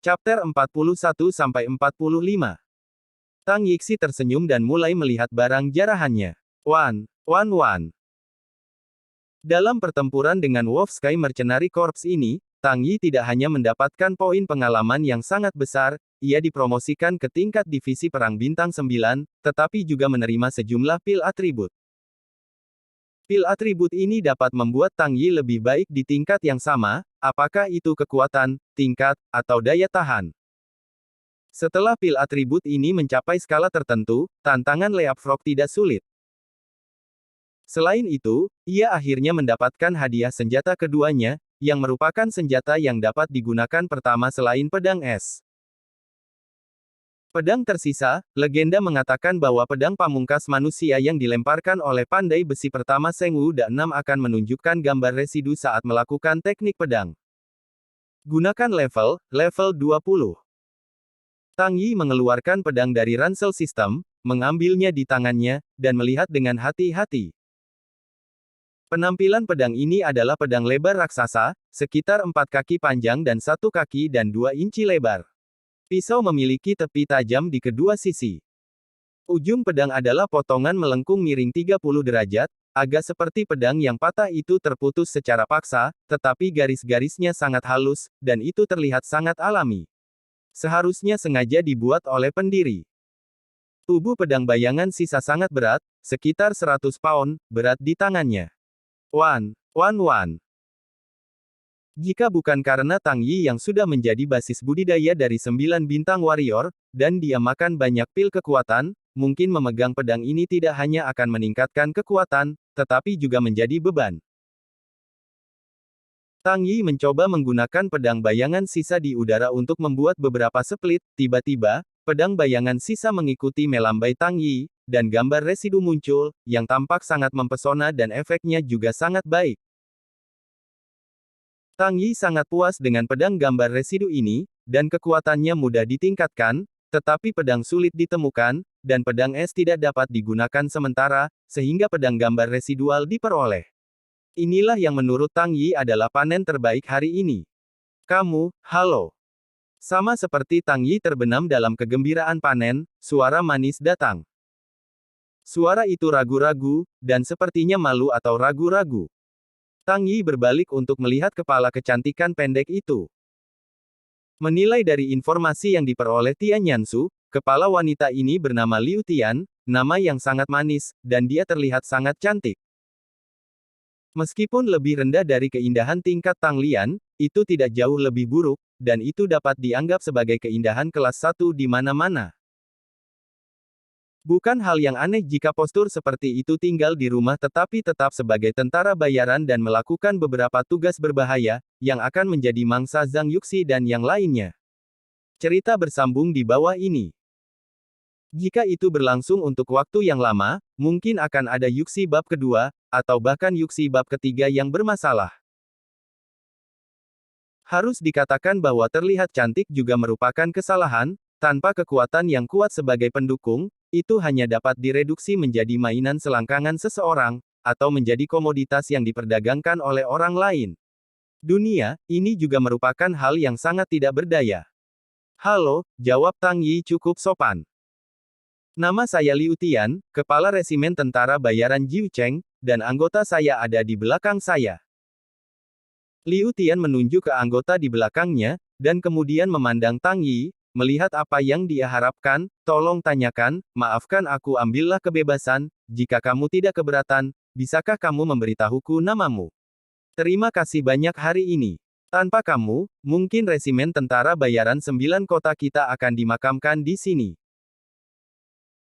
Chapter 41-45. Tang Yixi tersenyum dan mulai melihat barang jarahannya. Wan. Dalam pertempuran dengan Wolf Sky Mercenary Corps ini, Tang Yi tidak hanya mendapatkan poin pengalaman yang sangat besar, ia dipromosikan ke tingkat divisi perang bintang 9, tetapi juga menerima sejumlah pil atribut. Pil atribut ini dapat membuat Tang Yi lebih baik di tingkat yang sama, apakah itu kekuatan, tingkat, atau daya tahan. Setelah pil atribut ini mencapai skala tertentu, tantangan Leapfrog tidak sulit. Selain itu, ia akhirnya mendapatkan hadiah senjata keduanya, yang merupakan senjata yang dapat digunakan pertama selain pedang es. Pedang tersisa, legenda mengatakan bahwa pedang pamungkas manusia yang dilemparkan oleh pandai besi pertama Seng Wuda 6 akan menunjukkan gambar residu saat melakukan teknik pedang. Gunakan level 20. Tang Yi mengeluarkan pedang dari ransel sistem, mengambilnya di tangannya, dan melihat dengan hati-hati. Penampilan pedang ini adalah pedang lebar raksasa, sekitar 4 kaki panjang dan 1 kaki dan 2 inci lebar. Pisau memiliki tepi tajam di kedua sisi. Ujung pedang adalah potongan melengkung miring 30 derajat, agak seperti pedang yang patah itu terputus secara paksa, tetapi garis-garisnya sangat halus, dan itu terlihat sangat alami. Seharusnya sengaja dibuat oleh pendiri. Tubuh pedang bayangan sisa sangat berat, sekitar 100 pound, berat di tangannya. Wan. Jika bukan karena Tang Yi yang sudah menjadi basis budidaya dari 9 bintang warrior, dan dia makan banyak pil kekuatan, mungkin memegang pedang ini tidak hanya akan meningkatkan kekuatan, tetapi juga menjadi beban. Tang Yi mencoba menggunakan pedang bayangan sisa di udara untuk membuat beberapa split, tiba-tiba, pedang bayangan sisa mengikuti melambai Tang Yi, dan gambar residu muncul, yang tampak sangat mempesona dan efeknya juga sangat baik. Tang Yi sangat puas dengan pedang gambar residu ini, dan kekuatannya mudah ditingkatkan, tetapi pedang sulit ditemukan, dan pedang es tidak dapat digunakan sementara, sehingga pedang gambar residual diperoleh. Inilah yang menurut Tang Yi adalah panen terbaik hari ini. Kamu, halo. Sama seperti Tang Yi terbenam dalam kegembiraan panen, suara manis datang. Suara itu ragu-ragu, dan sepertinya malu atau ragu-ragu. Tang Yi berbalik untuk melihat kepala kecantikan pendek itu. Menilai dari informasi yang diperoleh Tian Yansu, kepala wanita ini bernama Liu Tian, nama yang sangat manis, dan dia terlihat sangat cantik. Meskipun lebih rendah dari keindahan tingkat Tang Lian, itu tidak jauh lebih buruk, dan itu dapat dianggap sebagai keindahan kelas 1 di mana-mana. Bukan hal yang aneh jika postur seperti itu tinggal di rumah tetapi tetap sebagai tentara bayaran dan melakukan beberapa tugas berbahaya, yang akan menjadi mangsa Zhang Yuxi dan yang lainnya. Cerita bersambung di bawah ini. Jika itu berlangsung untuk waktu yang lama, mungkin akan ada Yuxi bab kedua, atau bahkan Yuxi bab ketiga yang bermasalah. Harus dikatakan bahwa terlihat cantik juga merupakan kesalahan, tanpa kekuatan yang kuat sebagai pendukung, itu hanya dapat direduksi menjadi mainan selangkangan seseorang, atau menjadi komoditas yang diperdagangkan oleh orang lain. Dunia, ini juga merupakan hal yang sangat tidak berdaya. Halo, jawab Tang Yi cukup sopan. Nama saya Liu Tian, kepala resimen tentara bayaran Jiu Cheng, dan anggota saya ada di belakang saya. Liu Tian menunjuk ke anggota di belakangnya, dan kemudian memandang Tang Yi, melihat apa yang dia harapkan, tolong tanyakan, maafkan aku ambillah kebebasan, jika kamu tidak keberatan, bisakah kamu memberitahuku namamu? Terima kasih banyak hari ini. Tanpa kamu, mungkin resimen tentara bayaran 9 kota kita akan dimakamkan di sini.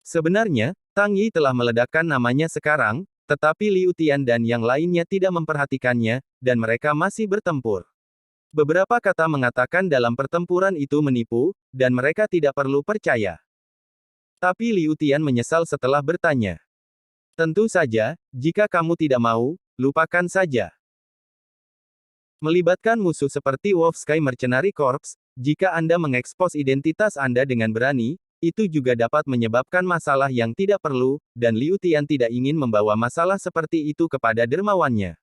Sebenarnya, Tang Yi telah meledakkan namanya sekarang, tetapi Liu Tian dan yang lainnya tidak memperhatikannya, dan mereka masih bertempur. Beberapa kata mengatakan dalam pertempuran itu menipu, dan mereka tidak perlu percaya. Tapi Liu Tian menyesal setelah bertanya. Tentu saja, jika kamu tidak mau, lupakan saja. Melibatkan musuh seperti Wolf Sky Mercenary Corps, jika Anda mengekspos identitas Anda dengan berani, itu juga dapat menyebabkan masalah yang tidak perlu, dan Liu Tian tidak ingin membawa masalah seperti itu kepada dermawannya.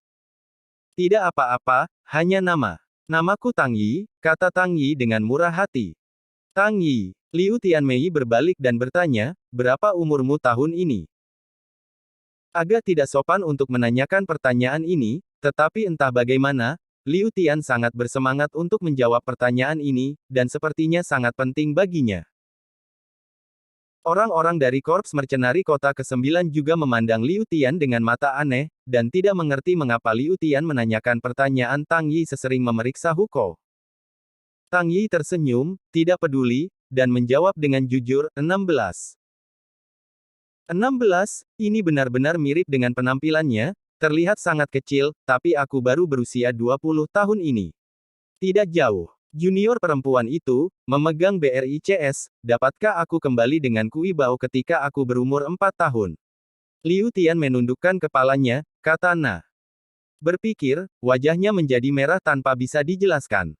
Tidak apa-apa, hanya nama. Namaku Tang Yi, kata Tang Yi dengan murah hati. Tang Yi. Liu Tianmei berbalik dan bertanya, berapa umurmu tahun ini? Agak tidak sopan untuk menanyakan pertanyaan ini, tetapi entah bagaimana, Liu Tian sangat bersemangat untuk menjawab pertanyaan ini, dan sepertinya sangat penting baginya. Orang-orang dari Korps Mercenari Kota ke-9 juga memandang Liu Tian dengan mata aneh, dan tidak mengerti mengapa Liu Tian menanyakan pertanyaan Tang Yi sesering memeriksa Hukou. Tang Yi tersenyum, tidak peduli, dan menjawab dengan jujur, 16. 16, ini benar-benar mirip dengan penampilannya, terlihat sangat kecil, tapi aku baru berusia 20 tahun ini. Tidak jauh. Junior perempuan itu, memegang BRICS, dapatkah aku kembali dengan Kui Bao ketika aku berumur 4 tahun? Liu Tian menundukkan kepalanya, kata Na. Berpikir, wajahnya menjadi merah tanpa bisa dijelaskan.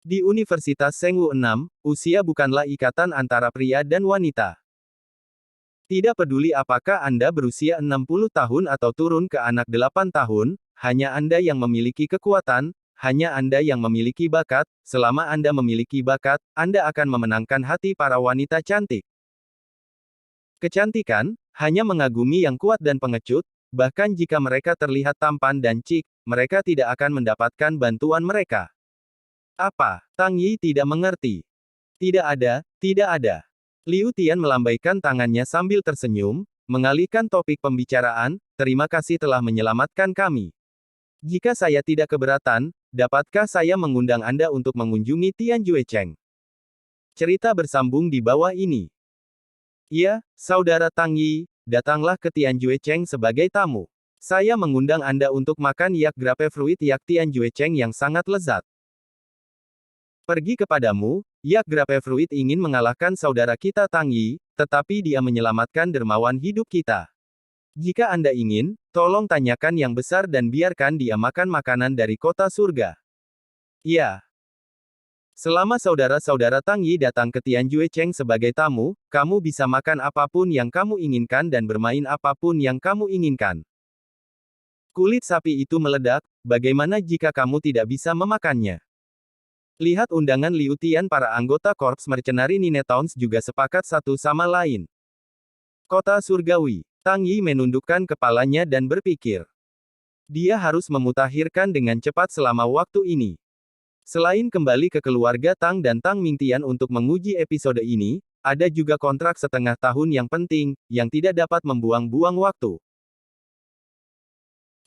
Di Universitas Sengwu 6, usia bukanlah ikatan antara pria dan wanita. Tidak peduli apakah Anda berusia 60 tahun atau turun ke anak 8 tahun, hanya Anda yang memiliki kekuatan, hanya Anda yang memiliki bakat, selama Anda memiliki bakat, Anda akan memenangkan hati para wanita cantik. Kecantikan, hanya mengagumi yang kuat dan pengecut, bahkan jika mereka terlihat tampan dan cik, mereka tidak akan mendapatkan bantuan mereka. Apa? Tang Yi tidak mengerti. Tidak ada, tidak ada. Liu Tian melambaikan tangannya sambil tersenyum, mengalihkan topik pembicaraan, terima kasih telah menyelamatkan kami. Jika saya tidak keberatan, dapatkah saya mengundang Anda untuk mengunjungi Tianjuecheng? Cerita bersambung di bawah ini. Ya, Saudara Tang Yi, datanglah ke Tianjuecheng sebagai tamu. Saya mengundang Anda untuk makan yak grapefruit yak Tianjuecheng yang sangat lezat. Pergi kepadamu, yak grapefruit ingin mengalahkan saudara kita Tang Yi, tetapi dia menyelamatkan dermawan hidup kita. Jika Anda ingin, tolong tanyakan yang besar dan biarkan dia makan makanan dari kota surga. Ya. Selama saudara-saudara Tang Yi datang ke Tianjuecheng sebagai tamu, kamu bisa makan apapun yang kamu inginkan dan bermain apapun yang kamu inginkan. Kulit sapi itu meledak, bagaimana jika kamu tidak bisa memakannya? Lihat undangan Liu Tian, para anggota Korps Mercenari Ninetowns juga sepakat satu sama lain. Kota surgawi. Tang Yi menundukkan kepalanya dan berpikir. Dia harus memutakhirkan dengan cepat selama waktu ini. Selain kembali ke keluarga Tang dan Tang Mingtian untuk menguji episode ini, ada juga kontrak setengah tahun yang penting, yang tidak dapat membuang-buang waktu.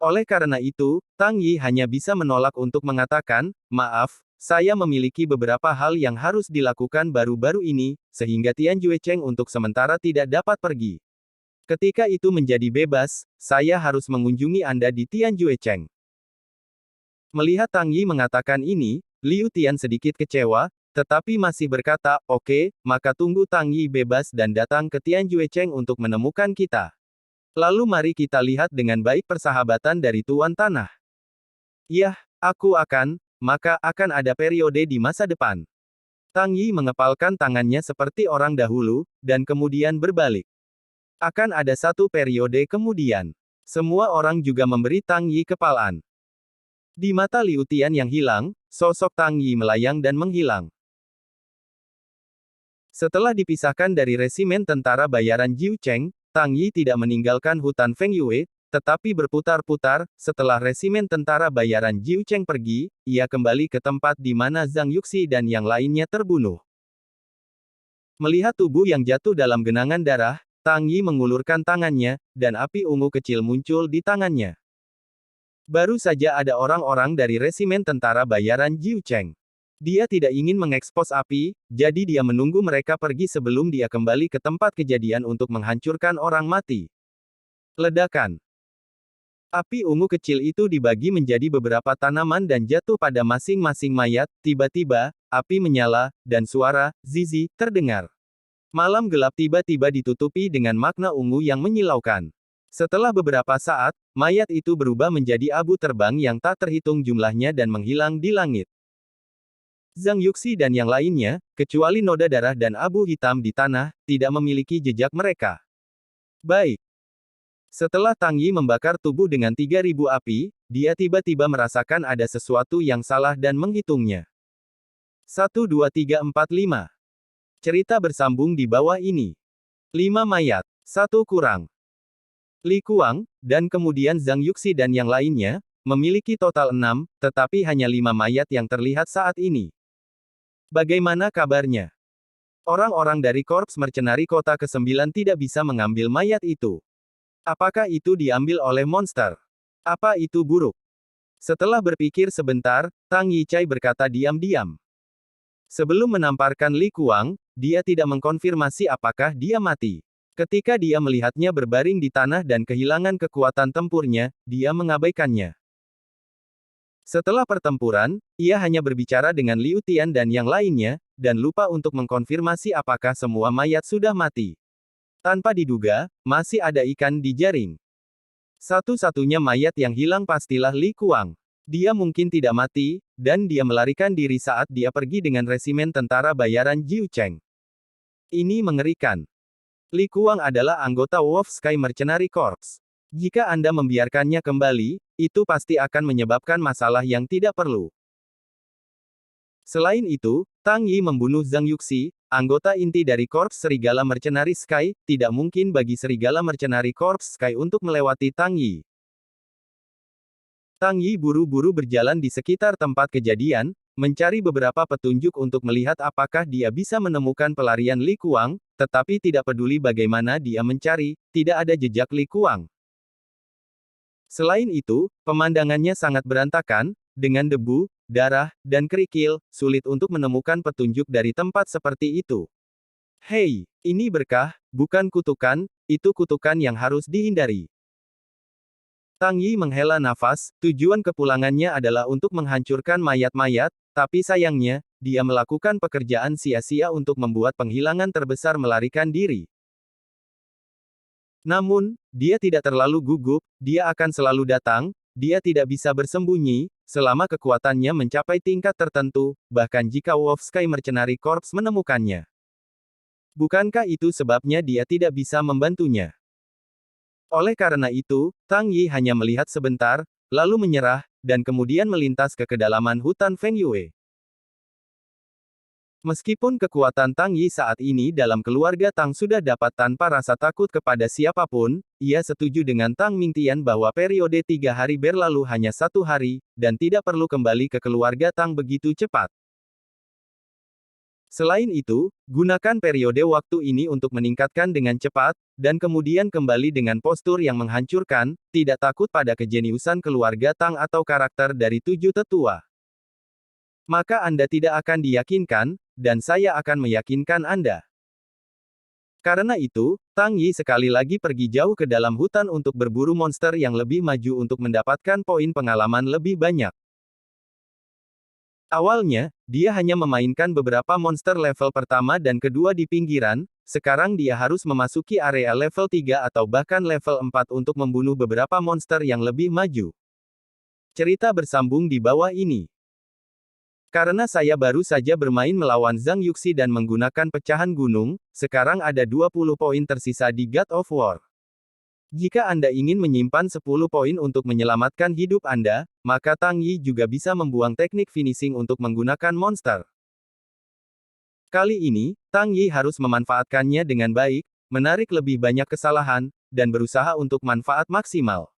Oleh karena itu, Tang Yi hanya bisa menolak untuk mengatakan, maaf, saya memiliki beberapa hal yang harus dilakukan baru-baru ini, sehingga Tianjuecheng untuk sementara tidak dapat pergi. Ketika itu menjadi bebas, saya harus mengunjungi Anda di Tianjuecheng. Melihat Tang Yi mengatakan ini, Liu Tian sedikit kecewa, tetapi masih berkata, oke, maka tunggu Tang Yi bebas dan datang ke Tianjuecheng untuk menemukan kita. Lalu mari kita lihat dengan baik persahabatan dari Tuan Tanah. Yah, aku akan, maka akan ada periode di masa depan. Tang Yi mengepalkan tangannya seperti orang dahulu, dan kemudian berbalik. Akan ada satu periode kemudian. Semua orang juga memberi Tang Yi kepalaan. Di mata Liu Tian yang hilang, sosok Tang Yi melayang dan menghilang. Setelah dipisahkan dari resimen tentara bayaran Jiu Cheng, Tang Yi tidak meninggalkan hutan Feng Yue, tetapi berputar-putar. Setelah resimen tentara bayaran Jiu Cheng pergi, ia kembali ke tempat di mana Zhang Yuxi dan yang lainnya terbunuh. Melihat tubuh yang jatuh dalam genangan darah, Tang Yi mengulurkan tangannya, dan api ungu kecil muncul di tangannya. Baru saja ada orang-orang dari resimen tentara bayaran Jiu Cheng. Dia tidak ingin mengekspos api, jadi dia menunggu mereka pergi sebelum dia kembali ke tempat kejadian untuk menghancurkan orang mati. Ledakan. Api ungu kecil itu dibagi menjadi beberapa tanaman dan jatuh pada masing-masing mayat. Tiba-tiba, api menyala, dan suara zizi terdengar. Malam gelap tiba-tiba ditutupi dengan makna ungu yang menyilaukan. Setelah beberapa saat, mayat itu berubah menjadi abu terbang yang tak terhitung jumlahnya dan menghilang di langit. Zhang Yuxi dan yang lainnya, kecuali noda darah dan abu hitam di tanah, tidak memiliki jejak mereka. Baik. Setelah Tang Yi membakar tubuh dengan 3000 api, dia tiba-tiba merasakan ada sesuatu yang salah dan menghitungnya. 1, 2, 3, 4, 5. Cerita bersambung di bawah ini. 5 mayat. 1 kurang. Li Kuang, dan kemudian Zhang Yuxi dan yang lainnya, memiliki total 6, tetapi hanya 5 mayat yang terlihat saat ini. Bagaimana kabarnya? Orang-orang dari Korps Mercenari Kota ke-9 tidak bisa mengambil mayat itu. Apakah itu diambil oleh monster? Apa itu buruk? Setelah berpikir sebentar, Tang Yichai berkata diam-diam. Sebelum menamparkan Li Kuang, dia tidak mengkonfirmasi apakah dia mati. Ketika dia melihatnya berbaring di tanah dan kehilangan kekuatan tempurnya, dia mengabaikannya. Setelah pertempuran, ia hanya berbicara dengan Liu Tian dan yang lainnya, dan lupa untuk mengkonfirmasi apakah semua mayat sudah mati. Tanpa diduga, masih ada ikan di jaring. Satu-satunya mayat yang hilang pastilah Li Kuang. Dia mungkin tidak mati, dan dia melarikan diri saat dia pergi dengan resimen tentara bayaran Jiu Cheng. Ini mengerikan. Li Kuang adalah anggota Wolf Sky Mercenary Corps. Jika Anda membiarkannya kembali, itu pasti akan menyebabkan masalah yang tidak perlu. Selain itu, Tang Yi membunuh Zhang Yuxi, anggota inti dari Korps Serigala Mercenary Sky, tidak mungkin bagi Serigala Mercenary Corps Sky untuk melewati Tang Yi. Tang Yi buru-buru berjalan di sekitar tempat kejadian, mencari beberapa petunjuk untuk melihat apakah dia bisa menemukan pelarian Li Kuang, tetapi tidak peduli bagaimana dia mencari, tidak ada jejak Li Kuang. Selain itu, pemandangannya sangat berantakan, dengan debu, darah, dan kerikil, sulit untuk menemukan petunjuk dari tempat seperti itu. Hei, ini berkah, bukan kutukan, itu kutukan yang harus dihindari. Tang Yi menghela nafas, tujuan kepulangannya adalah untuk menghancurkan mayat-mayat, tapi sayangnya, dia melakukan pekerjaan sia-sia untuk membuat penghilangan terbesar melarikan diri. Namun, dia tidak terlalu gugup, dia akan selalu datang, dia tidak bisa bersembunyi, selama kekuatannya mencapai tingkat tertentu, bahkan jika Wolf Sky Mercenary Corps menemukannya. Bukankah itu sebabnya dia tidak bisa membantunya? Oleh karena itu, Tang Yi hanya melihat sebentar, lalu menyerah, dan kemudian melintas ke kedalaman hutan Feng Yue. Meskipun kekuatan Tang Yi saat ini dalam keluarga Tang sudah dapat tanpa rasa takut kepada siapapun, ia setuju dengan Tang Mingtian bahwa periode 3 hari berlalu hanya 1 hari, dan tidak perlu kembali ke keluarga Tang begitu cepat. Selain itu, gunakan periode waktu ini untuk meningkatkan dengan cepat, dan kemudian kembali dengan postur yang menghancurkan, tidak takut pada kejeniusan keluarga Tang atau karakter dari 7 tetua. Maka Anda tidak akan diyakinkan, dan saya akan meyakinkan Anda. Karena itu, Tang Yi sekali lagi pergi jauh ke dalam hutan untuk berburu monster yang lebih maju untuk mendapatkan poin pengalaman lebih banyak. Awalnya, dia hanya memainkan beberapa monster level pertama dan kedua di pinggiran, sekarang dia harus memasuki area level 3 atau bahkan level 4 untuk membunuh beberapa monster yang lebih maju. Cerita bersambung di bawah ini. Karena saya baru saja bermain melawan Zhang Yuxi dan menggunakan pecahan gunung, sekarang ada 20 poin tersisa di God of War. Jika Anda ingin menyimpan 10 poin untuk menyelamatkan hidup Anda, maka Tang Yi juga bisa membuang teknik finishing untuk menggunakan monster. Kali ini, Tang Yi harus memanfaatkannya dengan baik, menarik lebih banyak kesalahan, dan berusaha untuk manfaat maksimal.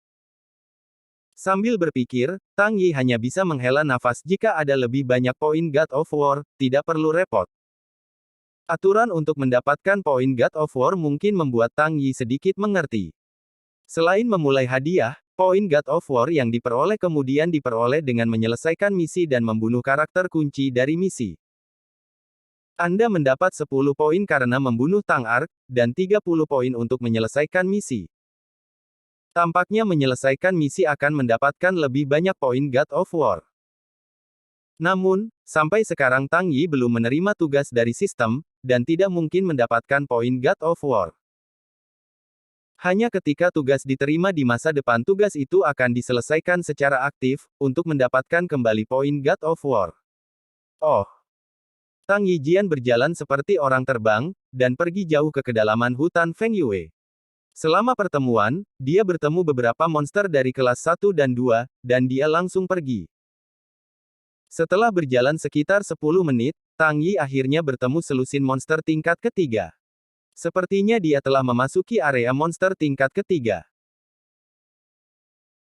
Sambil berpikir, Tang Yi hanya bisa menghela nafas jika ada lebih banyak poin God of War, tidak perlu repot. Aturan untuk mendapatkan poin God of War mungkin membuat Tang Yi sedikit mengerti. Selain memulai hadiah, poin God of War yang diperoleh kemudian diperoleh dengan menyelesaikan misi dan membunuh karakter kunci dari misi. Anda mendapat 10 poin karena membunuh Tang Ark, dan 30 poin untuk menyelesaikan misi. Tampaknya menyelesaikan misi akan mendapatkan lebih banyak poin God of War. Namun, sampai sekarang Tang Yi belum menerima tugas dari sistem, dan tidak mungkin mendapatkan poin God of War. Hanya ketika tugas diterima di masa depan tugas itu akan diselesaikan secara aktif, untuk mendapatkan kembali poin God of War. Oh! Tang Yijian berjalan seperti orang terbang, dan pergi jauh ke kedalaman hutan Feng Yue. Selama pertemuan, dia bertemu beberapa monster dari kelas 1 dan 2, dan dia langsung pergi. Setelah berjalan sekitar 10 menit, Tang Yi akhirnya bertemu selusin monster tingkat ketiga. Sepertinya dia telah memasuki area monster tingkat ketiga.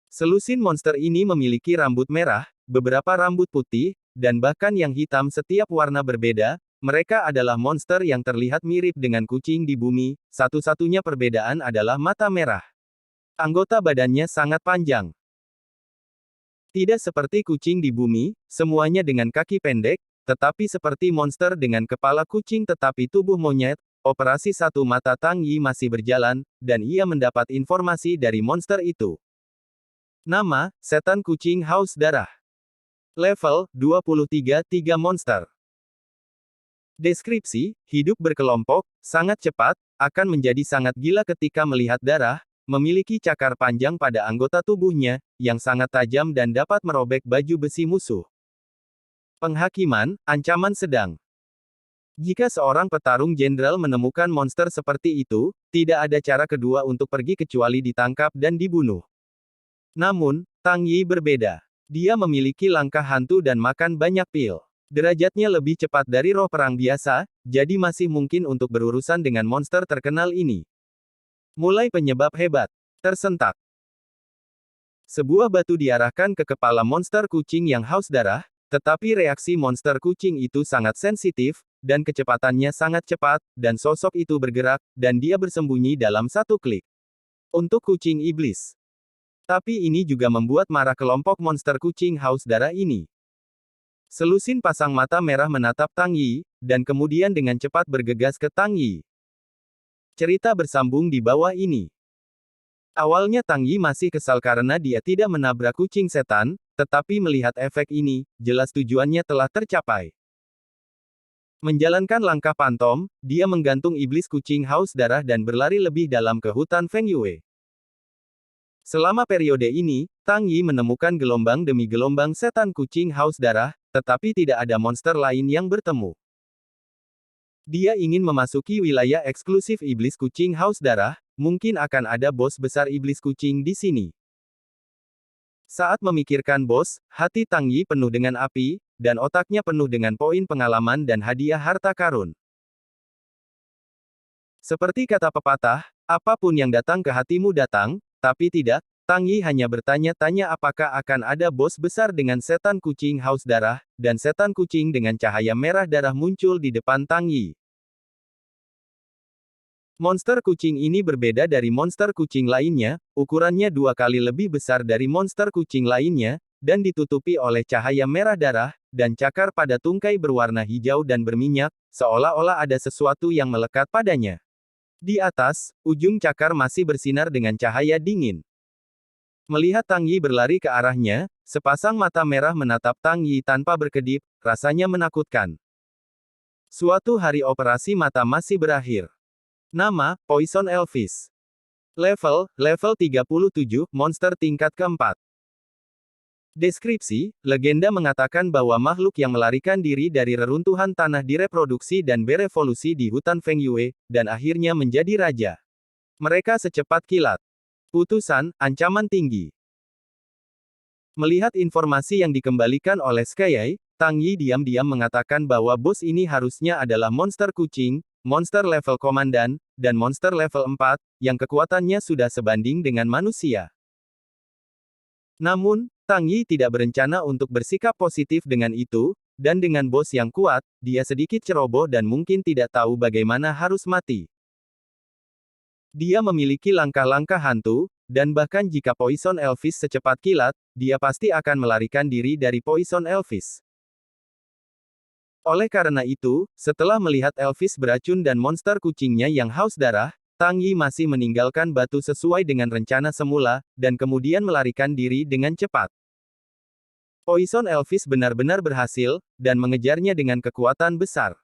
Selusin monster ini memiliki rambut merah, beberapa rambut putih, dan bahkan yang hitam setiap warna berbeda. Mereka adalah monster yang terlihat mirip dengan kucing di bumi, satu-satunya perbedaan adalah mata merah. Anggota badannya sangat panjang. Tidak seperti kucing di bumi, semuanya dengan kaki pendek, tetapi seperti monster dengan kepala kucing tetapi tubuh monyet. Operasi satu mata Tang Yi masih berjalan, dan ia mendapat informasi dari monster itu. Nama, Setan Kucing Haus Darah. Level, 23 3 monster. Deskripsi, hidup berkelompok, sangat cepat, akan menjadi sangat gila ketika melihat darah, memiliki cakar panjang pada anggota tubuhnya, yang sangat tajam dan dapat merobek baju besi musuh. Penghakiman, ancaman sedang. Jika seorang petarung jenderal menemukan monster seperti itu, tidak ada cara kedua untuk pergi kecuali ditangkap dan dibunuh. Namun, Tang Yi berbeda. Dia memiliki langkah hantu dan makan banyak pil. Derajatnya lebih cepat dari roh perang biasa, jadi masih mungkin untuk berurusan dengan monster terkenal ini. Mulai penyebab hebat. Tersentak. Sebuah batu diarahkan ke kepala monster kucing yang haus darah, tetapi reaksi monster kucing itu sangat sensitif, dan kecepatannya sangat cepat, dan sosok itu bergerak, dan dia bersembunyi dalam satu klik. Untuk kucing iblis. Tapi ini juga membuat marah kelompok monster kucing haus darah ini. Selusin pasang mata merah menatap Tang Yi, dan kemudian dengan cepat bergegas ke Tang Yi. Cerita bersambung di bawah ini. Awalnya Tang Yi masih kesal karena dia tidak menabrak kucing setan, tetapi melihat efek ini, jelas tujuannya telah tercapai. Menjalankan langkah pantom, dia menggantung iblis kucing haus darah dan berlari lebih dalam ke hutan Feng Yue. Selama periode ini, Tang Yi menemukan gelombang demi gelombang setan kucing haus darah, tetapi tidak ada monster lain yang bertemu. Dia ingin memasuki wilayah eksklusif iblis kucing haus darah, mungkin akan ada bos besar iblis kucing di sini. Saat memikirkan bos, hati Tang Yi penuh dengan api, dan otaknya penuh dengan poin pengalaman dan hadiah harta karun. Seperti kata pepatah, apapun yang datang ke hatimu datang, tapi tidak, Tang Yi hanya bertanya-tanya apakah akan ada bos besar dengan setan kucing haus darah, dan setan kucing dengan cahaya merah darah muncul di depan Tang Yi. Monster kucing ini berbeda dari monster kucing lainnya, ukurannya 2 kali lebih besar dari monster kucing lainnya, dan ditutupi oleh cahaya merah darah, dan cakar pada tungkai berwarna hijau dan berminyak, seolah-olah ada sesuatu yang melekat padanya. Di atas, ujung cakar masih bersinar dengan cahaya dingin. Melihat Tang Yi berlari ke arahnya, sepasang mata merah menatap Tang Yi tanpa berkedip, rasanya menakutkan. Suatu hari operasi mata masih berakhir. Nama, Poison Elvis. Level 37, monster tingkat keempat. Deskripsi, legenda mengatakan bahwa makhluk yang melarikan diri dari reruntuhan tanah direproduksi dan berevolusi di hutan Feng Yue, dan akhirnya menjadi raja. Mereka secepat kilat. Putusan, ancaman tinggi. Melihat informasi yang dikembalikan oleh Skyai, Tang Yi diam-diam mengatakan bahwa bos ini harusnya adalah monster kucing, monster level komandan, dan monster level 4, yang kekuatannya sudah sebanding dengan manusia. Namun, Tang Yi tidak berencana untuk bersikap positif dengan itu, dan dengan bos yang kuat, dia sedikit ceroboh dan mungkin tidak tahu bagaimana harus mati. Dia memiliki langkah-langkah hantu, dan bahkan jika Poison Elvis secepat kilat, dia pasti akan melarikan diri dari Poison Elvis. Oleh karena itu, setelah melihat Elvis beracun dan monster kucingnya yang haus darah, Tang Yi masih meninggalkan batu sesuai dengan rencana semula, dan kemudian melarikan diri dengan cepat. Poison Elvis benar-benar berhasil, dan mengejarnya dengan kekuatan besar.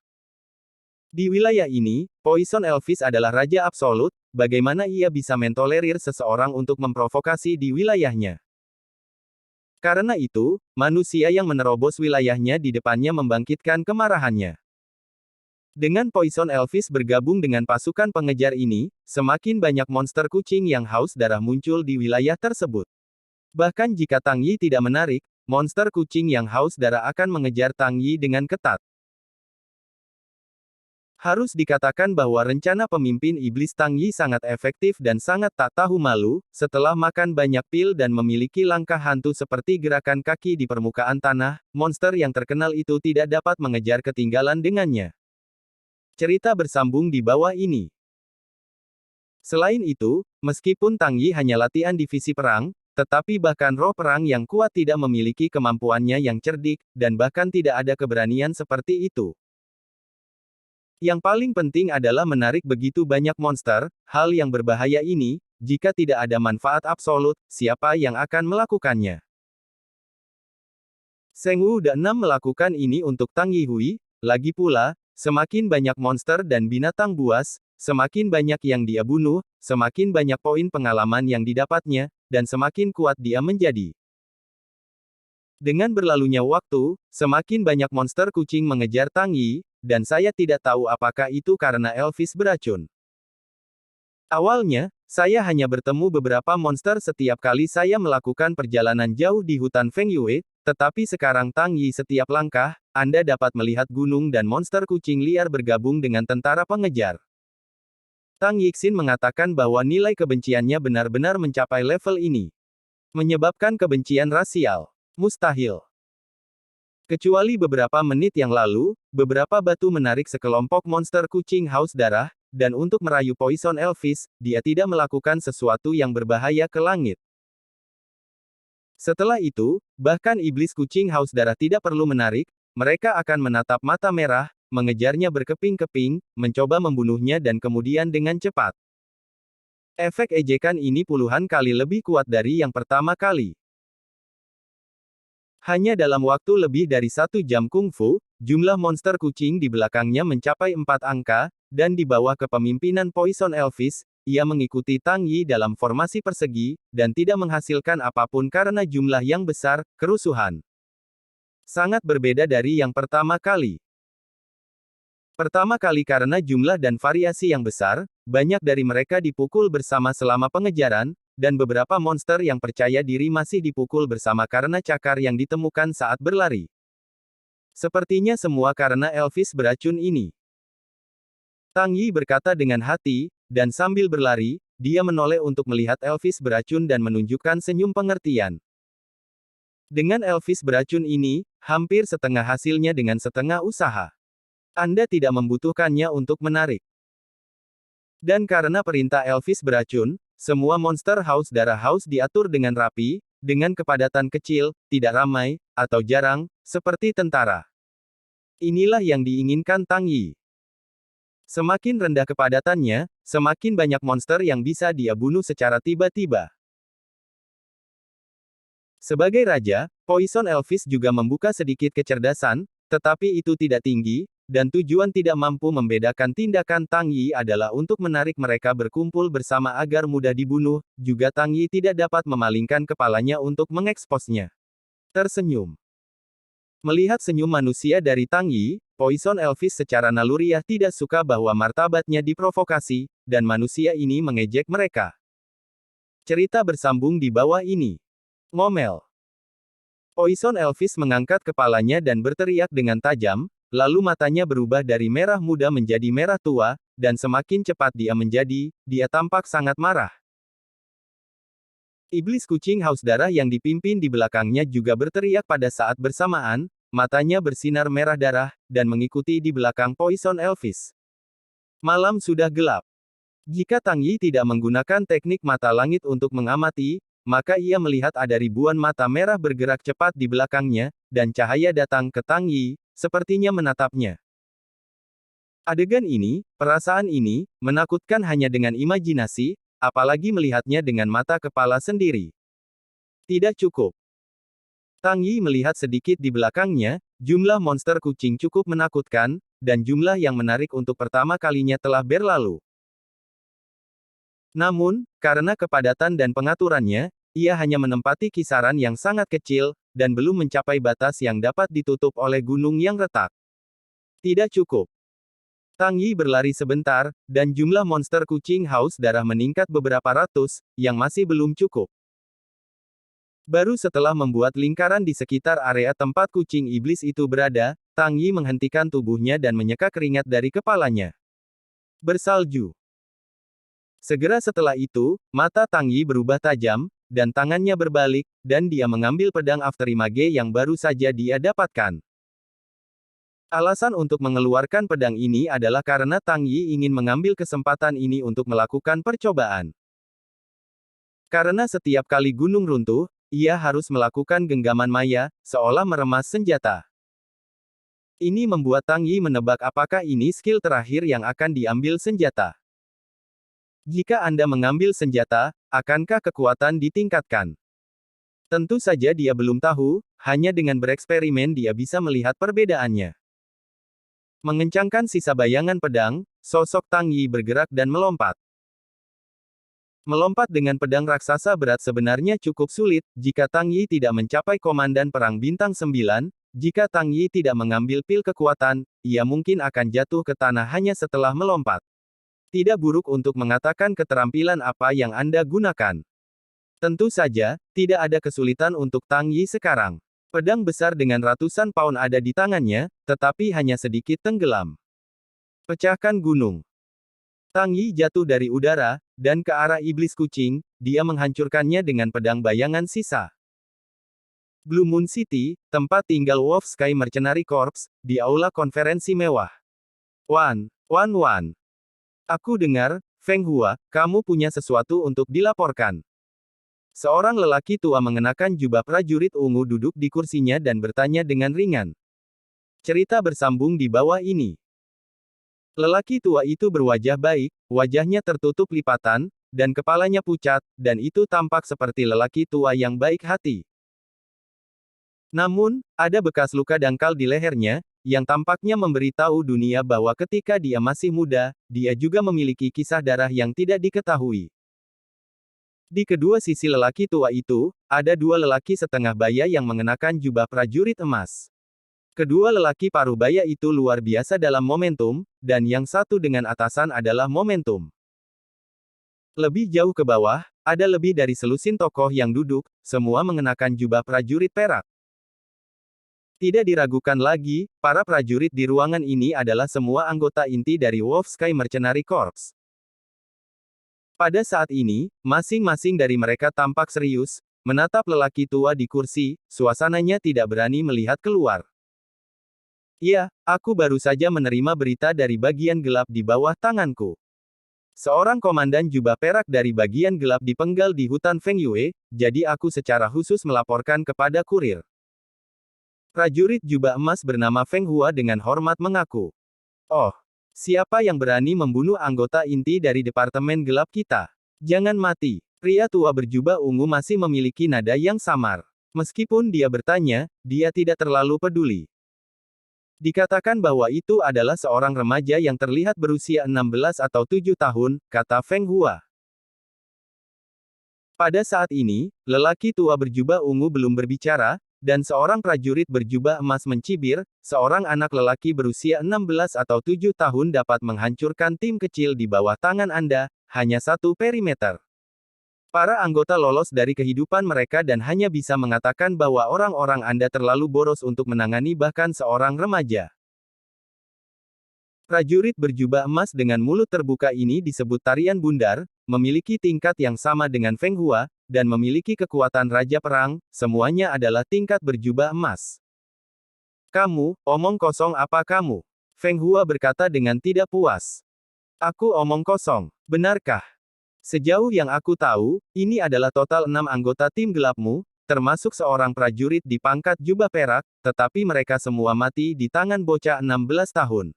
Di wilayah ini, Poison Elvis adalah raja absolut, bagaimana ia bisa mentolerir seseorang untuk memprovokasi di wilayahnya. Karena itu, manusia yang menerobos wilayahnya di depannya membangkitkan kemarahannya. Dengan Poison Elvis bergabung dengan pasukan pengejar ini, semakin banyak monster kucing yang haus darah muncul di wilayah tersebut. Bahkan jika Tang Yi tidak menarik, monster kucing yang haus darah akan mengejar Tang Yi dengan ketat. Harus dikatakan bahwa rencana pemimpin iblis Tang Yi sangat efektif dan sangat tak tahu malu, setelah makan banyak pil dan memiliki langkah hantu seperti gerakan kaki di permukaan tanah, monster yang terkenal itu tidak dapat mengejar ketinggalan dengannya. Cerita bersambung di bawah ini. Selain itu, meskipun Tang Yi hanya latihan divisi perang, tetapi bahkan roh perang yang kuat tidak memiliki kemampuannya yang cerdik, dan bahkan tidak ada keberanian seperti itu. Yang paling penting adalah menarik begitu banyak monster, hal yang berbahaya ini, jika tidak ada manfaat absolut, siapa yang akan melakukannya? Seng Wu Dan melakukan ini untuk Tang Yi Hui, lagi pula, semakin banyak monster dan binatang buas, semakin banyak yang dia bunuh, semakin banyak poin pengalaman yang didapatnya, dan semakin kuat dia menjadi. Dengan berlalunya waktu, semakin banyak monster kucing mengejar Tang Yi, dan saya tidak tahu apakah itu karena Elvis beracun. Awalnya, saya hanya bertemu beberapa monster setiap kali saya melakukan perjalanan jauh di hutan Fengyue, tetapi sekarang Tang Yi setiap langkah, Anda dapat melihat gunung dan monster kucing liar bergabung dengan tentara pengejar. Tang Yixin mengatakan bahwa nilai kebenciannya benar-benar mencapai level ini. Menyebabkan kebencian rasial. Mustahil. Kecuali beberapa menit yang lalu, beberapa batu menarik sekelompok monster kucing haus darah, dan untuk merayu Poison Elvis, dia tidak melakukan sesuatu yang berbahaya ke langit. Setelah itu, bahkan iblis kucing haus darah tidak perlu menarik, mereka akan menatap mata merah, mengejarnya berkeping-keping, mencoba membunuhnya dan kemudian dengan cepat. Efek ejekan ini puluhan kali lebih kuat dari yang pertama kali. Hanya dalam waktu lebih dari 1 jam kungfu, jumlah monster kucing di belakangnya mencapai 4 angka, dan di bawah kepemimpinan Poison Elvis, ia mengikuti Tang Yi dalam formasi persegi, dan tidak menghasilkan apapun karena jumlah yang besar, kerusuhan. Sangat berbeda dari yang pertama kali. Pertama kali karena jumlah dan variasi yang besar, banyak dari mereka dipukul bersama selama pengejaran, dan beberapa monster yang percaya diri masih dipukul bersama karena cakar yang ditemukan saat berlari. Sepertinya semua karena Elvis beracun ini. Tang Yi berkata dengan hati, dan sambil berlari, dia menoleh untuk melihat Elvis beracun dan menunjukkan senyum pengertian. Dengan Elvis beracun ini, hampir setengah hasilnya dengan setengah usaha. Anda tidak membutuhkannya untuk menarik. Dan karena perintah Elvis beracun, semua monster haus darah haus diatur dengan rapi, dengan kepadatan kecil, tidak ramai, atau jarang, seperti tentara. Inilah yang diinginkan Tang Yi. Semakin rendah kepadatannya, semakin banyak monster yang bisa dia bunuh secara tiba-tiba. Sebagai raja, Poison Elvis juga membuka sedikit kecerdasan, tetapi itu tidak tinggi, dan tujuan tidak mampu membedakan tindakan Tang Yi adalah untuk menarik mereka berkumpul bersama agar mudah dibunuh, juga Tang Yi tidak dapat memalingkan kepalanya untuk mengeksposnya. Tersenyum. Melihat senyum manusia dari Tang Yi, Poison Elvis secara naluriah tidak suka bahwa martabatnya diprovokasi, dan manusia ini mengejek mereka. Cerita bersambung di bawah ini. Ngomel. Poison Elvis mengangkat kepalanya dan berteriak dengan tajam, lalu matanya berubah dari merah muda menjadi merah tua, dan semakin cepat dia tampak sangat marah. Iblis kucing haus darah yang dipimpin di belakangnya juga berteriak pada saat bersamaan, matanya bersinar merah darah, dan mengikuti di belakang Poison Elvis. Malam sudah gelap. Jika Tang Yi tidak menggunakan teknik mata langit untuk mengamati, maka ia melihat ada ribuan mata merah bergerak cepat di belakangnya, dan cahaya datang ke Tang Yi, sepertinya menatapnya. Adegan ini, perasaan ini, menakutkan hanya dengan imajinasi, apalagi melihatnya dengan mata kepala sendiri. Tidak cukup. Tang Yi melihat sedikit di belakangnya, jumlah monster kucing cukup menakutkan, dan jumlah yang menarik untuk pertama kalinya telah berlalu. Namun, karena kepadatan dan pengaturannya, ia hanya menempati kisaran yang sangat kecil, dan belum mencapai batas yang dapat ditutup oleh gunung yang retak. Tidak cukup. Tang Yi berlari sebentar, dan jumlah monster kucing haus darah meningkat beberapa ratus, yang masih belum cukup. Baru setelah membuat lingkaran di sekitar area tempat kucing iblis itu berada, Tang Yi menghentikan tubuhnya dan menyeka keringat dari kepalanya. Bersalju. Segera setelah itu, mata Tang Yi berubah tajam, dan tangannya berbalik, dan dia mengambil pedang Afterimage yang baru saja dia dapatkan. Alasan untuk mengeluarkan pedang ini adalah karena Tang Yi ingin mengambil kesempatan ini untuk melakukan percobaan. Karena setiap kali gunung runtuh, ia harus melakukan genggaman maya, seolah meremas senjata. Ini membuat Tang Yi menebak apakah ini skill terakhir yang akan diambil senjata. Jika Anda mengambil senjata, akankah kekuatan ditingkatkan? Tentu saja dia belum tahu, hanya dengan bereksperimen dia bisa melihat perbedaannya. Mengencangkan sisa bayangan pedang, sosok Tang Yi bergerak dan melompat. Melompat dengan pedang raksasa berat sebenarnya cukup sulit, jika Tang Yi tidak mencapai Komandan Perang Bintang 9, jika Tang Yi tidak mengambil pil kekuatan, ia mungkin akan jatuh ke tanah hanya setelah melompat. Tidak buruk untuk mengatakan keterampilan apa yang Anda gunakan. Tentu saja, tidak ada kesulitan untuk Tang Yi sekarang. Pedang besar dengan ratusan pound ada di tangannya, tetapi hanya sedikit tenggelam. Pecahkan gunung. Tang Yi jatuh dari udara, dan ke arah iblis kucing, dia menghancurkannya dengan pedang bayangan sisa. Blue Moon City, tempat tinggal Wolf Sky Mercenary Corps, di aula konferensi mewah. Wan. Aku dengar, Feng Hua, kamu punya sesuatu untuk dilaporkan. Seorang lelaki tua mengenakan jubah prajurit ungu duduk di kursinya dan bertanya dengan ringan. Cerita bersambung di bawah ini. Lelaki tua itu berwajah baik, wajahnya tertutup lipatan, dan kepalanya pucat, dan itu tampak seperti lelaki tua yang baik hati. Namun, ada bekas luka dangkal di lehernya, yang tampaknya memberitahu dunia bahwa ketika dia masih muda, dia juga memiliki kisah darah yang tidak diketahui. Di kedua sisi lelaki tua itu, ada dua lelaki setengah baya yang mengenakan jubah prajurit emas. Kedua lelaki paruh baya itu luar biasa dalam momentum, dan yang satu dengan atasan adalah momentum. Lebih jauh ke bawah, ada lebih dari selusin tokoh yang duduk, semua mengenakan jubah prajurit perak. Tidak diragukan lagi, para prajurit di ruangan ini adalah semua anggota inti dari Wolf Sky Mercenary Corps. Pada saat ini, masing-masing dari mereka tampak serius, menatap lelaki tua di kursi, suasananya tidak berani melihat keluar. Ya, aku baru saja menerima berita dari bagian gelap di bawah tanganku. Seorang komandan jubah perak dari bagian gelap dipenggal di hutan Feng Yue, jadi aku secara khusus melaporkan kepada kurir. Prajurit jubah emas bernama Feng Hua dengan hormat mengaku. Oh. Siapa yang berani membunuh anggota inti dari Departemen Gelap kita? Jangan mati. Pria tua berjubah ungu masih memiliki nada yang samar. Meskipun dia bertanya, dia tidak terlalu peduli. Dikatakan bahwa itu adalah seorang remaja yang terlihat berusia 16 atau 7 tahun, kata Feng Hua. Pada saat ini, lelaki tua berjubah ungu belum berbicara, dan seorang prajurit berjubah emas mencibir, seorang anak lelaki berusia 16 atau 7 tahun dapat menghancurkan tim kecil di bawah tangan Anda, hanya satu perimeter. Para anggota lolos dari kehidupan mereka dan hanya bisa mengatakan bahwa orang-orang Anda terlalu boros untuk menangani bahkan seorang remaja. Prajurit berjubah emas dengan mulut terbuka ini disebut tarian bundar, memiliki tingkat yang sama dengan Feng Hua, dan memiliki kekuatan Raja Perang, semuanya adalah tingkat berjubah emas. Kamu, omong kosong apa kamu? Feng Hua berkata dengan tidak puas. Aku omong kosong, benarkah? Sejauh yang aku tahu, ini adalah total 6 anggota tim gelapmu, termasuk seorang prajurit di pangkat jubah perak, tetapi mereka semua mati di tangan bocah 16 tahun.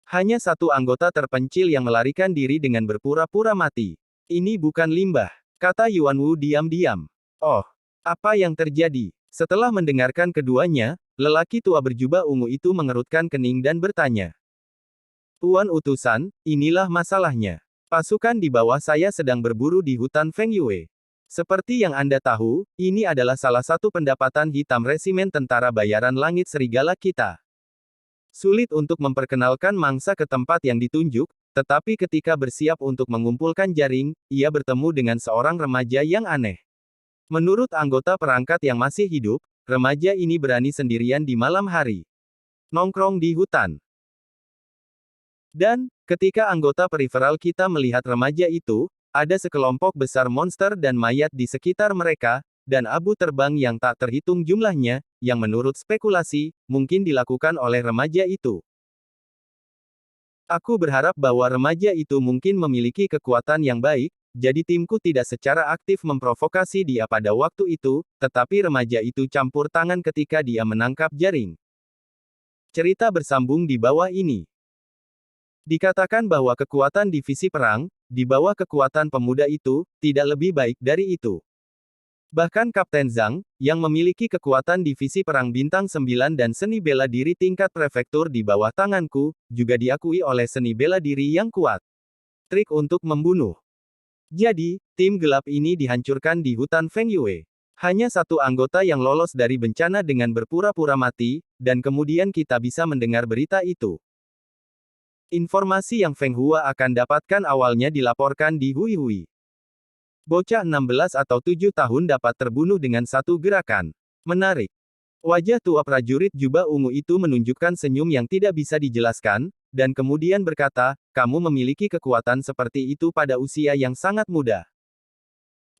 Hanya satu anggota terpencil yang melarikan diri dengan berpura-pura mati. Ini bukan limbah. Kata Yuan Wu diam-diam. Oh, apa yang terjadi? Setelah mendengarkan keduanya, lelaki tua berjubah ungu itu mengerutkan kening dan bertanya. Tuan utusan, inilah masalahnya. Pasukan di bawah saya sedang berburu di hutan Feng Yue. Seperti yang Anda tahu, ini adalah salah satu pendapatan hitam resimen tentara bayaran langit serigala kita. Sulit untuk memperkenalkan mangsa ke tempat yang ditunjuk, tetapi ketika bersiap untuk mengumpulkan jaring, ia bertemu dengan seorang remaja yang aneh. Menurut anggota perangkat yang masih hidup, remaja ini berani sendirian di malam hari. Nongkrong di hutan. Dan, ketika anggota periferal kita melihat remaja itu, ada sekelompok besar monster dan mayat di sekitar mereka, dan abu terbang yang tak terhitung jumlahnya, yang menurut spekulasi, mungkin dilakukan oleh remaja itu. Aku berharap bahwa remaja itu mungkin memiliki kekuatan yang baik, jadi timku tidak secara aktif memprovokasi dia pada waktu itu, tetapi remaja itu campur tangan ketika dia menangkap jaring. Cerita bersambung di bawah ini. Dikatakan bahwa kekuatan divisi perang, di bawah kekuatan pemuda itu, tidak lebih baik dari itu. Bahkan Kapten Zhang, yang memiliki kekuatan divisi perang bintang 9 dan seni bela diri tingkat prefektur di bawah tanganku, juga diakui oleh seni bela diri yang kuat. Trik untuk membunuh. Jadi, tim gelap ini dihancurkan di hutan Feng Yue. Hanya satu anggota yang lolos dari bencana dengan berpura-pura mati, dan kemudian kita bisa mendengar berita itu. Informasi yang Feng Hua akan dapatkan awalnya dilaporkan di Hui Hui. Bocah 16 atau 7 tahun dapat terbunuh dengan satu gerakan. Menarik. Wajah tua prajurit jubah ungu itu menunjukkan senyum yang tidak bisa dijelaskan, dan kemudian berkata, kamu memiliki kekuatan seperti itu pada usia yang sangat muda.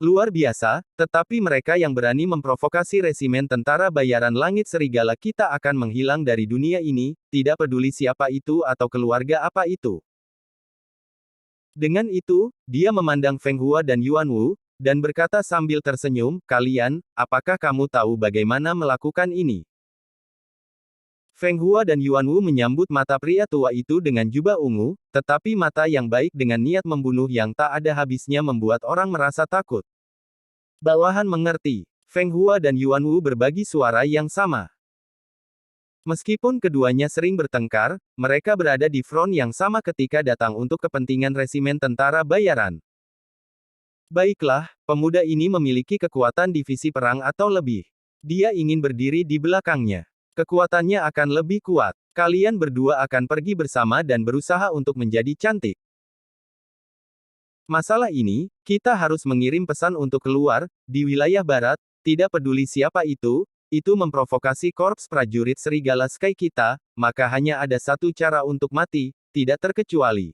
Luar biasa, tetapi mereka yang berani memprovokasi resimen tentara bayaran langit serigala kita akan menghilang dari dunia ini, tidak peduli siapa itu atau keluarga apa itu. Dengan itu, dia memandang Feng Hua dan Yuan Wu, dan berkata sambil tersenyum, kalian, apakah kamu tahu bagaimana melakukan ini? Feng Hua dan Yuan Wu menyambut mata pria tua itu dengan jubah ungu, tetapi mata yang baik dengan niat membunuh yang tak ada habisnya membuat orang merasa takut. Bawahan mengerti. Feng Hua dan Yuan Wu berbagi suara yang sama. Meskipun keduanya sering bertengkar, mereka berada di front yang sama ketika datang untuk kepentingan resimen tentara bayaran. Baiklah, pemuda ini memiliki kekuatan divisi perang atau lebih. Dia ingin berdiri di belakangnya. Kekuatannya akan lebih kuat. Kalian berdua akan pergi bersama dan berusaha untuk menjadi cantik. Masalah ini, kita harus mengirim pesan untuk keluar, di wilayah barat, tidak peduli siapa itu memprovokasi korps prajurit serigala Sky kita, maka hanya ada satu cara untuk mati, tidak terkecuali.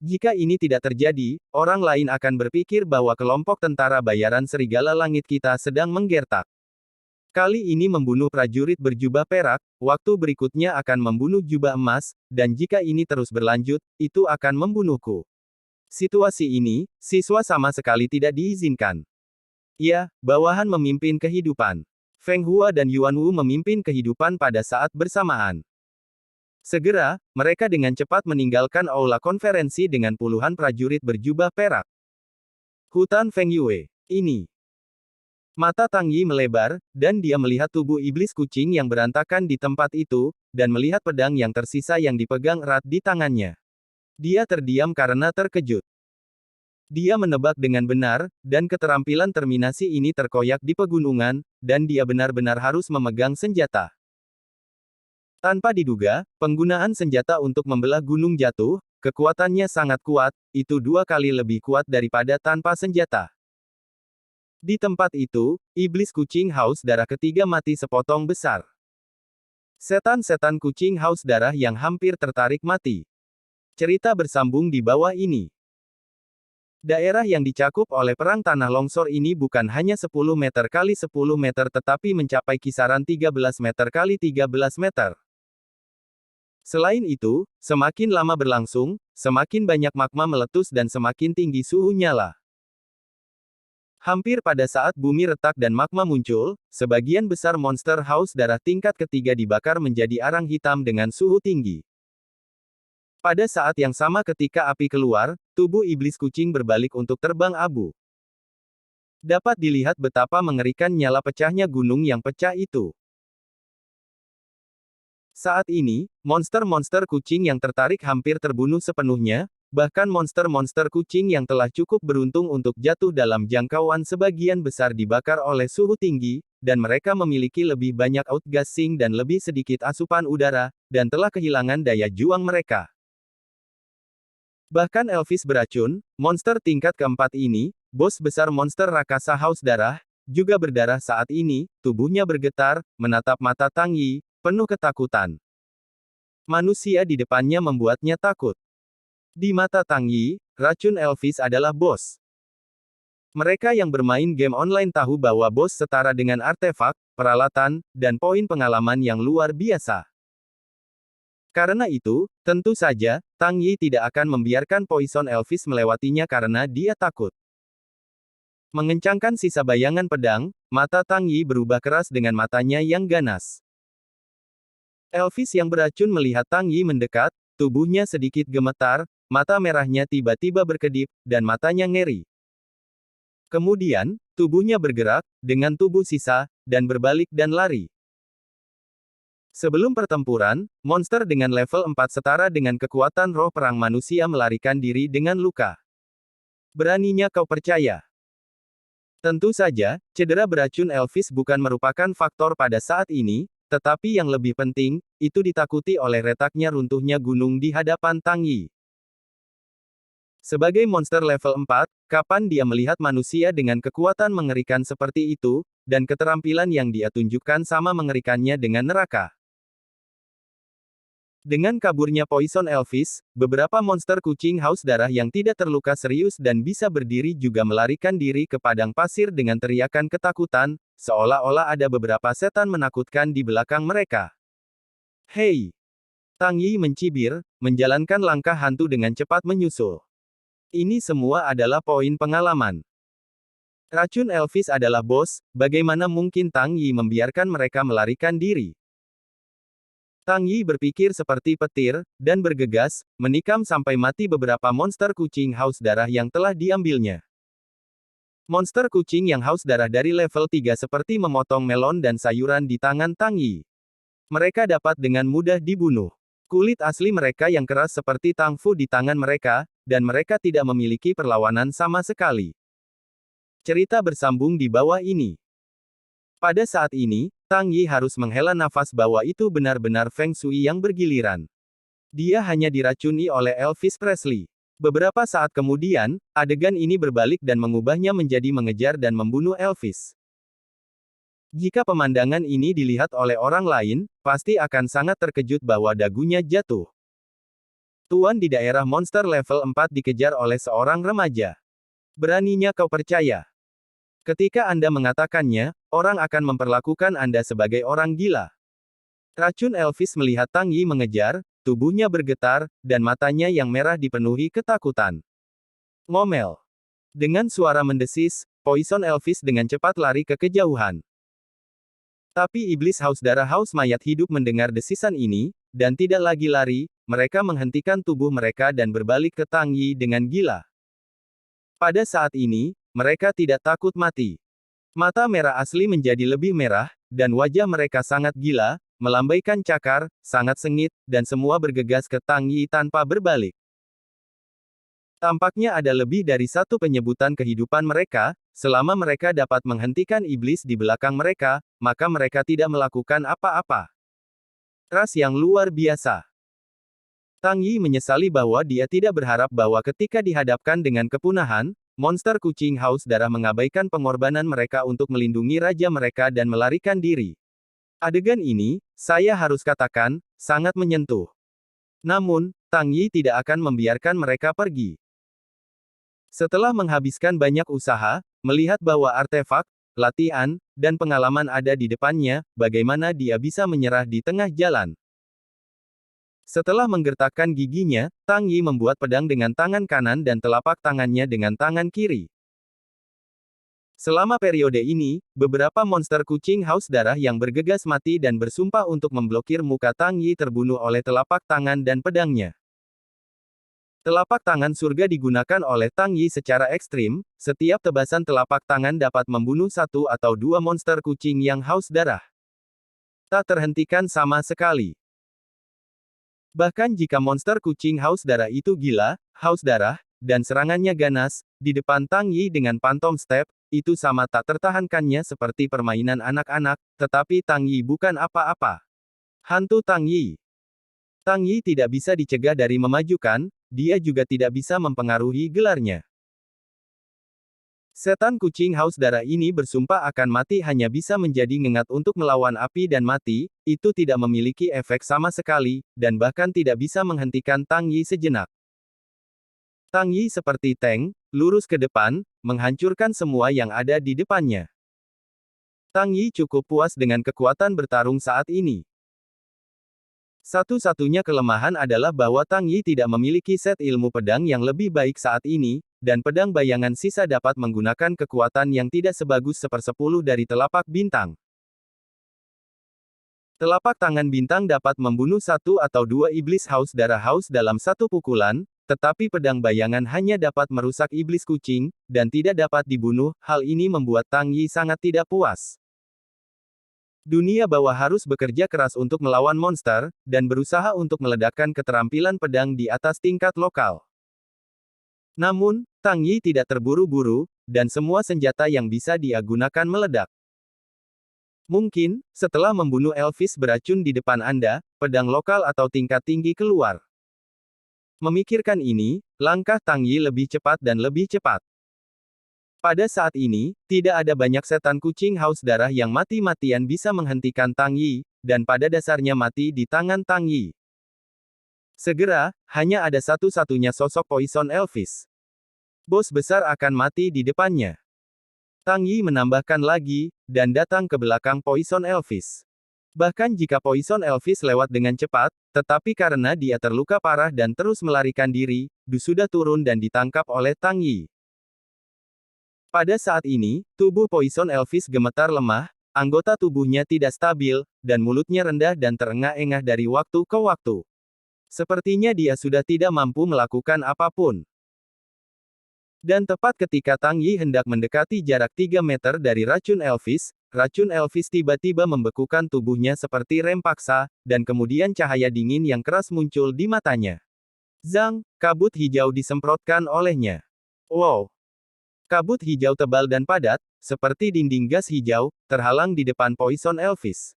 Jika ini tidak terjadi, orang lain akan berpikir bahwa kelompok tentara bayaran serigala langit kita sedang menggertak. Kali ini membunuh prajurit berjubah perak, waktu berikutnya akan membunuh jubah emas, dan jika ini terus berlanjut, itu akan membunuhku. Situasi ini, siswa sama sekali tidak diizinkan. Ya, bawahan memimpin kehidupan. Feng Hua dan Yuan Wu memimpin kehidupan pada saat bersamaan. Segera, mereka dengan cepat meninggalkan aula konferensi dengan puluhan prajurit berjubah perak. Hutan Feng Yue. Ini. Mata Tang Yi melebar, dan dia melihat tubuh iblis kucing yang berantakan di tempat itu, dan melihat pedang yang tersisa yang dipegang erat di tangannya. Dia terdiam karena terkejut. Dia menebak dengan benar, dan keterampilan terminasi ini terkoyak di pegunungan, dan dia benar-benar harus memegang senjata. Tanpa diduga, penggunaan senjata untuk membelah gunung jatuh, kekuatannya sangat kuat, itu 2 kali lebih kuat daripada tanpa senjata. Di tempat itu, iblis kucing haus darah ketiga mati sepotong besar. Setan-setan kucing haus darah yang hampir tertarik mati. Cerita bersambung di bawah ini. Daerah yang dicakup oleh perang tanah longsor ini bukan hanya 10 meter kali 10 meter tetapi mencapai kisaran 13 meter kali 13 meter. Selain itu, semakin lama berlangsung, semakin banyak magma meletus dan semakin tinggi suhu nyala. Hampir pada saat bumi retak dan magma muncul, sebagian besar monster haus darah tingkat ketiga dibakar menjadi arang hitam dengan suhu tinggi. Pada saat yang sama ketika api keluar, tubuh iblis kucing berbalik untuk terbang abu. Dapat dilihat betapa mengerikan nyala pecahnya gunung yang pecah itu. Saat ini, monster-monster kucing yang tertarik hampir terbunuh sepenuhnya, Bahkan monster-monster kucing yang telah cukup beruntung untuk jatuh dalam jangkauan sebagian besar dibakar oleh suhu tinggi, dan mereka memiliki lebih banyak outgassing dan lebih sedikit asupan udara, dan telah kehilangan daya juang mereka. Bahkan Elvis beracun, monster tingkat keempat ini, bos besar monster raksasa haus darah, juga berdarah saat ini, tubuhnya bergetar, menatap mata Tang Yi, penuh ketakutan. Manusia di depannya membuatnya takut. Di mata Tang Yi, racun Elvis adalah bos. Mereka yang bermain game online tahu bahwa bos setara dengan artefak, peralatan, dan poin pengalaman yang luar biasa. Karena itu, tentu saja, Tang Yi tidak akan membiarkan poison Elvis melewatinya karena dia takut. Mengencangkan sisa bayangan pedang, mata Tang Yi berubah keras dengan matanya yang ganas. Elvis yang beracun melihat Tang Yi mendekat, tubuhnya sedikit gemetar, mata merahnya tiba-tiba berkedip, dan matanya ngeri. Kemudian, tubuhnya bergerak, dengan tubuh sisa, dan berbalik dan lari. Sebelum pertempuran, monster dengan level 4 setara dengan kekuatan roh perang manusia melarikan diri dengan luka. Beraninya kau percaya? Tentu saja, cedera beracun Elvis bukan merupakan faktor pada saat ini, tetapi yang lebih penting, itu ditakuti oleh retaknya runtuhnya gunung di hadapan Tang Yi. Sebagai monster level 4, kapan dia melihat manusia dengan kekuatan mengerikan seperti itu, dan keterampilan yang dia tunjukkan sama mengerikannya dengan neraka. Dengan kaburnya Poison Elvis, beberapa monster kucing haus darah yang tidak terluka serius dan bisa berdiri juga melarikan diri ke padang pasir dengan teriakan ketakutan, seolah-olah ada beberapa setan menakutkan di belakang mereka. Hei! Tang Yi mencibir, menjalankan langkah hantu dengan cepat menyusul. Ini semua adalah poin pengalaman. Racun Elvis adalah bos, bagaimana mungkin Tang Yi membiarkan mereka melarikan diri? Tang Yi berpikir seperti petir, dan bergegas, menikam sampai mati beberapa monster kucing haus darah yang telah diambilnya. Monster kucing yang haus darah dari level 3 seperti memotong melon dan sayuran di tangan Tang Yi. Mereka dapat dengan mudah dibunuh. Kulit asli mereka yang keras seperti tangfu di tangan mereka, dan mereka tidak memiliki perlawanan sama sekali. Cerita bersambung di bawah ini. Pada saat ini, Tang Yi harus menghela nafas bahwa itu benar-benar Feng Shui yang bergiliran. Dia hanya diracuni oleh Elvis Presley. Beberapa saat kemudian, adegan ini berbalik dan mengubahnya menjadi mengejar dan membunuh Elvis. Jika pemandangan ini dilihat oleh orang lain, pasti akan sangat terkejut bahwa dagunya jatuh. Tuan di daerah monster level 4 dikejar oleh seorang remaja. Beraninya kau percaya? Ketika Anda mengatakannya, orang akan memperlakukan Anda sebagai orang gila. Racun Elvis melihat Tang Yi mengejar, tubuhnya bergetar, dan matanya yang merah dipenuhi ketakutan. Ngomel. Dengan suara mendesis, Poison Elvis dengan cepat lari ke kejauhan. Tapi iblis haus darah haus mayat hidup mendengar desisan ini, dan tidak lagi lari, mereka menghentikan tubuh mereka dan berbalik ke Tang Yi dengan gila. Pada saat ini, mereka tidak takut mati. Mata merah asli menjadi lebih merah, dan wajah mereka sangat gila, melambaikan cakar, sangat sengit, dan semua bergegas ke Tang Yi tanpa berbalik. Tampaknya ada lebih dari satu penyebutan kehidupan mereka, selama mereka dapat menghentikan iblis di belakang mereka, maka mereka tidak melakukan apa-apa. Ras yang luar biasa. Tang Yi menyesali bahwa dia tidak berharap bahwa ketika dihadapkan dengan kepunahan, monster kucing haus darah mengabaikan pengorbanan mereka untuk melindungi raja mereka dan melarikan diri. Adegan ini, saya harus katakan, sangat menyentuh. Namun, Tang Yi tidak akan membiarkan mereka pergi. Setelah menghabiskan banyak usaha, melihat bahwa artefak, latihan, dan pengalaman ada di depannya, bagaimana dia bisa menyerah di tengah jalan? Setelah menggertakkan giginya, Tang Yi membuat pedang dengan tangan kanan dan telapak tangannya dengan tangan kiri. Selama periode ini, beberapa monster kucing haus darah yang bergegas mati dan bersumpah untuk memblokir muka Tang Yi terbunuh oleh telapak tangan dan pedangnya. Telapak tangan surga digunakan oleh Tang Yi secara ekstrim, setiap tebasan telapak tangan dapat membunuh satu atau dua monster kucing yang haus darah. Tak terhentikan sama sekali. Bahkan jika monster kucing haus darah itu gila, haus darah, dan serangannya ganas, di depan Tang Yi dengan Phantom Step, itu sama tak tertahankannya seperti permainan anak-anak, tetapi Tang Yi bukan apa-apa. Hantu Tang Yi. Tang Yi tidak bisa dicegah dari memajukan, dia juga tidak bisa mempengaruhi gelarnya. Setan kucing haus darah ini bersumpah akan mati hanya bisa menjadi ngengat untuk melawan api dan mati, itu tidak memiliki efek sama sekali, dan bahkan tidak bisa menghentikan Tang Yi sejenak. Tang Yi seperti tank, lurus ke depan, menghancurkan semua yang ada di depannya. Tang Yi cukup puas dengan kekuatan bertarung saat ini. Satu-satunya kelemahan adalah bahwa Tang Yi tidak memiliki set ilmu pedang yang lebih baik saat ini, dan pedang bayangan sisa dapat menggunakan kekuatan yang tidak sebagus sepersepuluh dari telapak bintang. Telapak tangan bintang dapat membunuh satu atau dua iblis haus darah haus dalam satu pukulan, tetapi pedang bayangan hanya dapat merusak iblis kucing, dan tidak dapat dibunuh. Hal ini membuat Tang Yi sangat tidak puas. Dunia bawah harus bekerja keras untuk melawan monster, dan berusaha untuk meledakkan keterampilan pedang di atas tingkat lokal. Namun, Tang Yi tidak terburu-buru, dan semua senjata yang bisa dia gunakan meledak. Mungkin, setelah membunuh Elvis beracun di depan Anda, pedang lokal atau tingkat tinggi keluar. Memikirkan ini, langkah Tang Yi lebih cepat dan lebih cepat. Pada saat ini, tidak ada banyak setan kucing haus darah yang mati-matian bisa menghentikan Tang Yi, dan pada dasarnya mati di tangan Tang Yi. Segera, hanya ada satu-satunya sosok Poison Elvis. Bos besar akan mati di depannya. Tang Yi menambahkan lagi, dan datang ke belakang Poison Elvis. Bahkan jika Poison Elvis lewat dengan cepat, tetapi karena dia terluka parah dan terus melarikan diri, Du sudah turun dan ditangkap oleh Tang Yi. Pada saat ini, tubuh Poison Elvis gemetar lemah, anggota tubuhnya tidak stabil, dan mulutnya rendah dan terengah-engah dari waktu ke waktu. Sepertinya dia sudah tidak mampu melakukan apapun. Dan tepat ketika Tang Yi hendak mendekati jarak 3 meter dari racun Elvis tiba-tiba membekukan tubuhnya seperti rem paksa, dan kemudian cahaya dingin yang keras muncul di matanya. Zang, kabut hijau disemprotkan olehnya. Wow! Kabut hijau tebal dan padat, seperti dinding gas hijau, terhalang di depan Poison Elvis.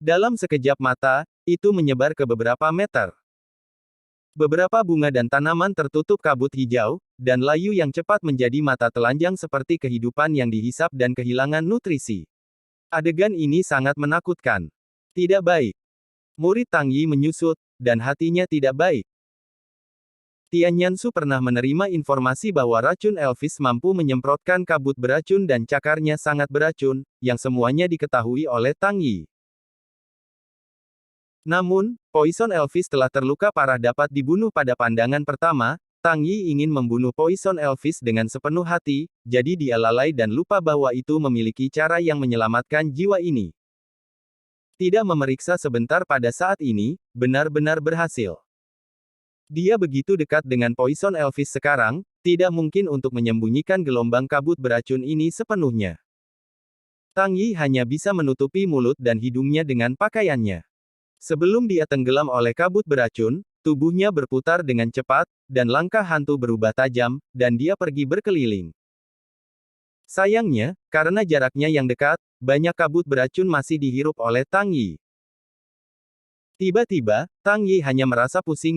Dalam sekejap mata, itu menyebar ke beberapa meter. Beberapa bunga dan tanaman tertutup kabut hijau, dan layu yang cepat menjadi mata telanjang seperti kehidupan yang dihisap dan kehilangan nutrisi. Adegan ini sangat menakutkan. Tidak baik. Murid Tang Yi menyusut, dan hatinya tidak baik. Tian Yansu pernah menerima informasi bahwa racun Elvis mampu menyemprotkan kabut beracun dan cakarnya sangat beracun, yang semuanya diketahui oleh Tang Yi. Namun, Poison Elvis telah terluka parah dapat dibunuh pada pandangan pertama. Tang Yi ingin membunuh Poison Elvis dengan sepenuh hati, jadi dia lalai dan lupa bahwa itu memiliki cara yang menyelamatkan jiwa ini. Tidak memeriksa sebentar pada saat ini, benar-benar berhasil. Dia begitu dekat dengan Poison Elvis sekarang, tidak mungkin untuk menyembunyikan gelombang kabut beracun ini sepenuhnya. Tang Yi hanya bisa menutupi mulut dan hidungnya dengan pakaiannya. Sebelum dia tenggelam oleh kabut beracun, tubuhnya berputar dengan cepat, dan langkah hantu berubah tajam, dan dia pergi berkeliling. Sayangnya, karena jaraknya yang dekat, banyak kabut beracun masih dihirup oleh Tang Yi. Tiba-tiba, Tang Yi hanya merasa pusing,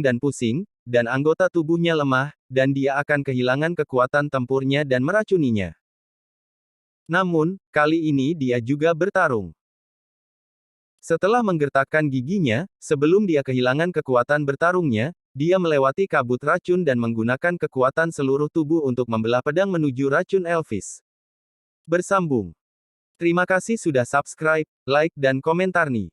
dan anggota tubuhnya lemah, dan dia akan kehilangan kekuatan tempurnya dan meracuninya. Namun, kali ini dia juga bertarung. Setelah menggertakkan giginya, sebelum dia kehilangan kekuatan bertarungnya, dia melewati kabut racun dan menggunakan kekuatan seluruh tubuh untuk membelah pedang menuju racun Elvis. Bersambung. Terima kasih sudah subscribe, like dan komentar nih.